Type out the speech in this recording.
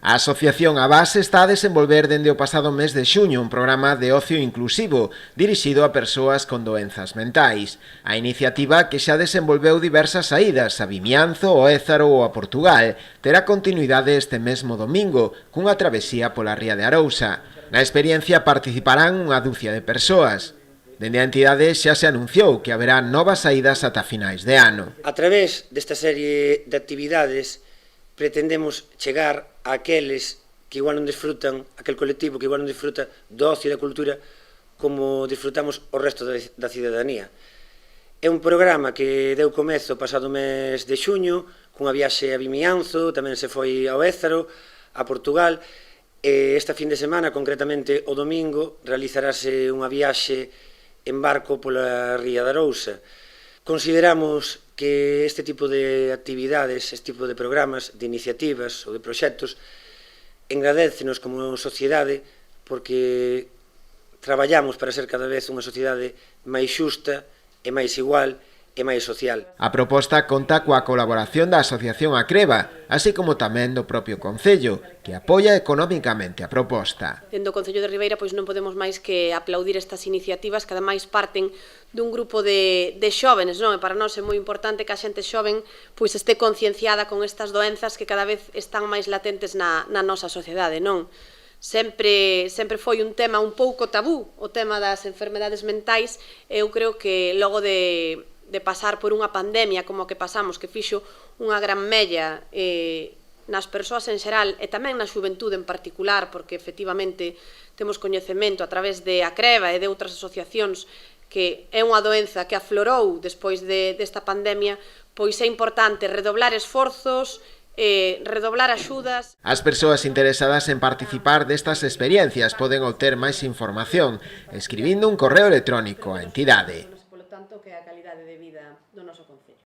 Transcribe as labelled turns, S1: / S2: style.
S1: A Asociación Abas está a desenvolver dende o pasado mes de xuño un programa de ocio inclusivo dirixido a persoas con doenzas mentais. A iniciativa, que xa desenvolveu diversas saídas a Vimianzo, ao Ézaro ou a Portugal, terá continuidade este mesmo domingo cunha travesía pola ría de Arousa. Na experiencia participarán unha dúcia de persoas. Dende a entidade xa se anunciou que haberá novas saídas ata finais de ano.
S2: A través desta serie de actividades pretendemos chegar a aqueles que igual non disfrutan, aquel colectivo que igual non disfruta do ocio e da cultura como disfrutamos o resto da cidadanía. É un programa que deu comezo o pasado mes de xuño, cunha viaxe a Vimianzo, tamén se foi ao Ézaro, a Portugal, e esta fin de semana, concretamente o domingo, realizarase unha viaxe en barco pola ría de Arousa. Consideramos que este tipo de actividades, este tipo de programas, de iniciativas ou de proxectos engradécenos como sociedade porque traballamos para ser cada vez unha sociedade máis xusta e máis igual e máis social.
S1: A proposta conta coa colaboración da Asociación Acreva, así como tamén do propio Concello, que apoia económicamente a proposta.
S3: Dende o Concello de Ribeira pois non podemos máis que aplaudir estas iniciativas que ademais parten dun grupo de xóvenes, non? E para nós é moi importante que a xente xoven pois este concienciada con estas doenzas que cada vez están máis latentes na nosa sociedade, non? Sempre foi un tema un pouco tabú, o tema das enfermedades mentais, e eu creo que logo de pasar por unha pandemia como a que pasamos, que fixo unha gran mella nas persoas en xeral e tamén na xuventude en particular, porque efectivamente temos coñecemento a través de Acreva e de outras asociacións que é unha doenza que aflorou despois desta pandemia, pois é importante redoblar esforzos, redoblar axudas.
S1: As persoas interesadas en participar destas experiencias poden obter máis información escribindo un correo electrónico á entidade.
S3: Polo tanto, que a calidade de vida